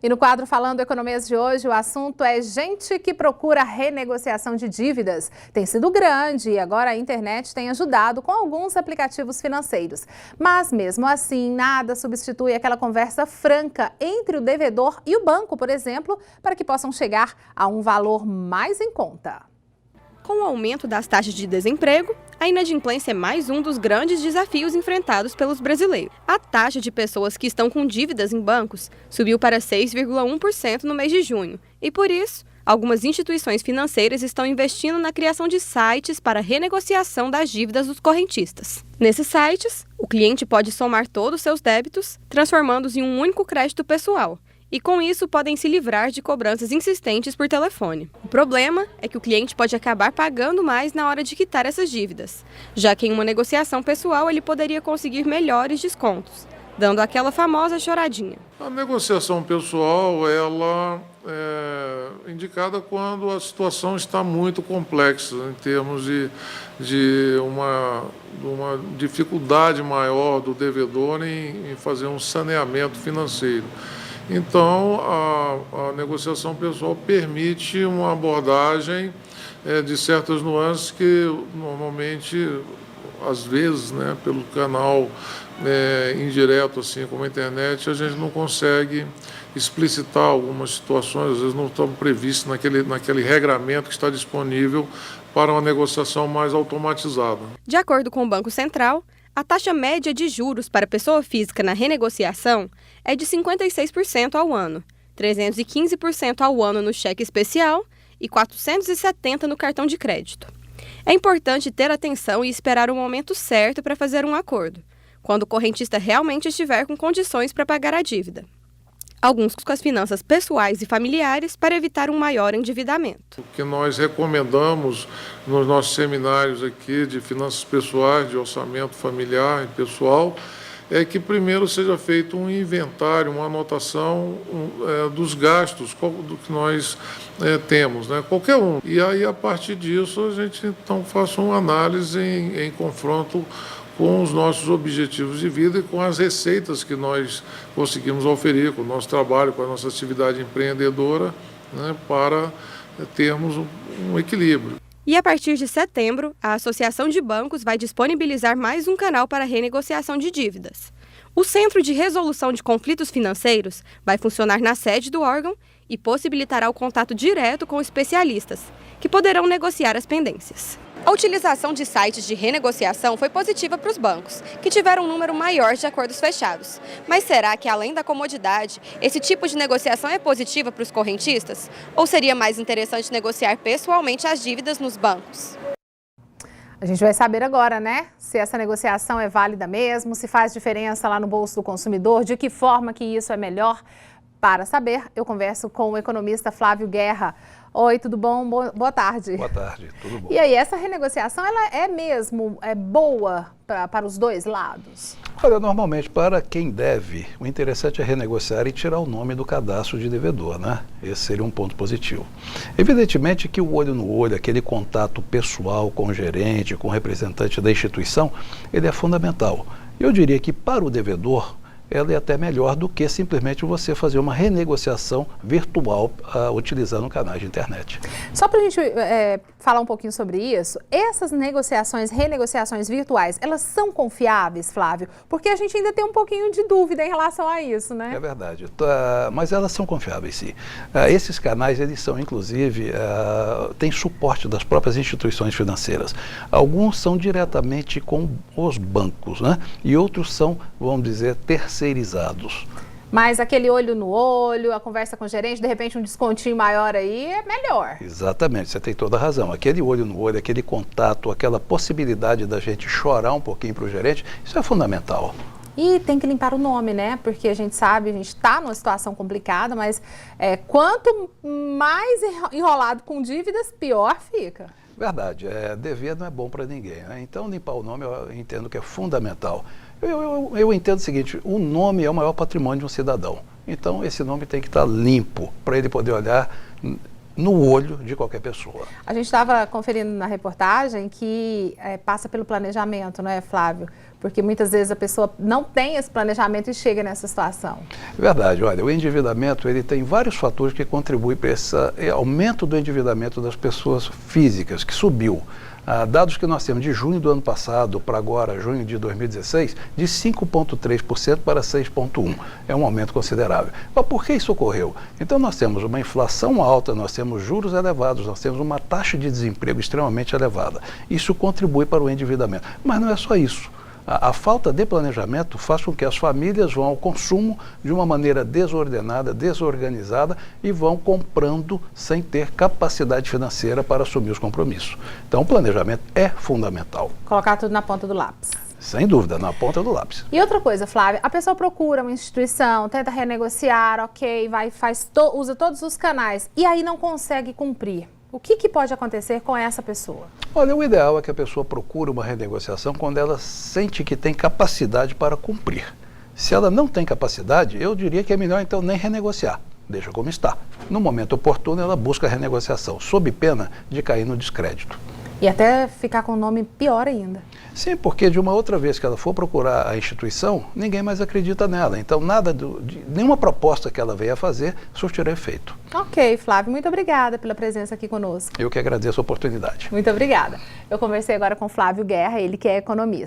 E no quadro Falando Economias de hoje, o assunto é gente que procura renegociação de dívidas. Tem sido grande e agora a internet tem ajudado com alguns aplicativos financeiros. Mas mesmo assim, nada substitui aquela conversa franca entre o devedor e o banco, por exemplo, para que possam chegar a um valor mais em conta. Com o aumento das taxas de desemprego, a inadimplência é mais um dos grandes desafios enfrentados pelos brasileiros. A taxa de pessoas que estão com dívidas em bancos subiu para 6,1% no mês de junho e, por isso, algumas instituições financeiras estão investindo na criação de sites para renegociação das dívidas dos correntistas. Nesses sites, o cliente pode somar todos os seus débitos, transformando-os em um único crédito pessoal. E com isso podem se livrar de cobranças insistentes por telefone. O problema é que o cliente pode acabar pagando mais na hora de quitar essas dívidas, já que em uma negociação pessoal ele poderia conseguir melhores descontos, dando aquela famosa choradinha. A negociação pessoal ela é indicada quando a situação está muito complexa, em termos de uma dificuldade maior do devedor em fazer um saneamento financeiro. Então, a negociação pessoal permite uma abordagem de certas nuances que normalmente, às vezes, pelo canal indireto, assim como a internet, a gente não consegue explicitar algumas situações, às vezes não estão previstas naquele regramento que está disponível para uma negociação mais automatizada. De acordo com o Banco Central, a taxa média de juros para pessoa física na renegociação é de 56% ao ano, 315% ao ano no cheque especial e 470% no cartão de crédito. É importante ter atenção e esperar o momento certo para fazer um acordo, quando o correntista realmente estiver com condições para pagar a dívida. Alguns com as finanças pessoais e familiares para evitar um maior endividamento. O que nós recomendamos nos nossos seminários aqui de finanças pessoais, de orçamento familiar e pessoal, é que primeiro seja feito um inventário, uma anotação dos gastos do que nós temos, qualquer um. E aí, a partir disso, a gente então faça uma análise em confronto com os nossos objetivos de vida e com as receitas que nós conseguimos oferir, com o nosso trabalho, com a nossa atividade empreendedora, para termos um equilíbrio. E a partir de setembro, a Associação de Bancos vai disponibilizar mais um canal para renegociação de dívidas. O Centro de Resolução de Conflitos Financeiros vai funcionar na sede do órgão e possibilitará o contato direto com especialistas, que poderão negociar as pendências. A utilização de sites de renegociação foi positiva para os bancos, que tiveram um número maior de acordos fechados. Mas será que, além da comodidade, esse tipo de negociação é positiva para os correntistas? Ou seria mais interessante negociar pessoalmente as dívidas nos bancos? A gente vai saber agora, se essa negociação é válida mesmo, se faz diferença lá no bolso do consumidor, de que forma que isso é melhor. Para saber, eu converso com o economista Flávio Guerra. Oi, tudo bom? Boa tarde. Boa tarde, tudo bom. E aí, essa renegociação, ela é mesmo boa para os dois lados? Olha, normalmente, para quem deve, o interessante é renegociar e tirar o nome do cadastro de devedor, Esse seria um ponto positivo. Evidentemente que o olho no olho, aquele contato pessoal com o gerente, com o representante da instituição, ele é fundamental. Eu diria que para o devedor, ela é até melhor do que simplesmente você fazer uma renegociação virtual utilizando canais de internet. Só para a gente falar um pouquinho sobre isso, essas renegociações virtuais, elas são confiáveis, Flávio? Porque a gente ainda tem um pouquinho de dúvida em relação a isso, É verdade, mas elas são confiáveis, sim. Esses canais, eles são, inclusive, têm suporte das próprias instituições financeiras. Alguns são diretamente com os bancos, E outros são, vamos dizer, terceirizados. Mas aquele olho no olho, a conversa com o gerente, de repente um descontinho maior aí é melhor. Exatamente, você tem toda a razão. Aquele olho no olho, aquele contato, aquela possibilidade da gente chorar um pouquinho para o gerente, isso é fundamental. E tem que limpar o nome, Porque a gente sabe, a gente está numa situação complicada, mas quanto mais enrolado com dívidas, pior fica. Verdade, dever não é bom para ninguém, Então limpar o nome eu entendo que é fundamental. Eu entendo o seguinte, o nome é o maior patrimônio de um cidadão. Então esse nome tem que estar limpo para ele poder olhar no olho de qualquer pessoa. A gente estava conferindo na reportagem que passa pelo planejamento, Flávio? Porque muitas vezes a pessoa não tem esse planejamento e chega nessa situação. Verdade, olha, o endividamento ele tem vários fatores que contribuem para esse aumento do endividamento das pessoas físicas, que subiu. Dados que nós temos de junho do ano passado para agora, junho de 2016, de 5,3% para 6,1%. É um aumento considerável. Mas por que isso ocorreu? Então nós temos uma inflação alta, nós temos juros elevados, nós temos uma taxa de desemprego extremamente elevada. Isso contribui para o endividamento. Mas não é só isso. A falta de planejamento faz com que as famílias vão ao consumo de uma maneira desordenada, desorganizada e vão comprando sem ter capacidade financeira para assumir os compromissos. Então, o planejamento é fundamental. Colocar tudo na ponta do lápis. Sem dúvida, na ponta do lápis. E outra coisa, Flávia, a pessoa procura uma instituição, tenta renegociar, ok, usa todos os canais e aí não consegue cumprir. O que pode acontecer com essa pessoa? Olha, o ideal é que a pessoa procure uma renegociação quando ela sente que tem capacidade para cumprir. Se ela não tem capacidade, eu diria que é melhor então nem renegociar. Deixa como está. No momento oportuno, ela busca a renegociação, sob pena de cair no descrédito. E até ficar com o nome pior ainda. Sim, porque de uma outra vez que ela for procurar a instituição, ninguém mais acredita nela. Então, nenhuma proposta que ela venha fazer surtirá efeito. Ok, Flávio, muito obrigada pela presença aqui conosco. Eu que agradeço a oportunidade. Muito obrigada. Eu conversei agora com Flávio Guerra, ele que é economista.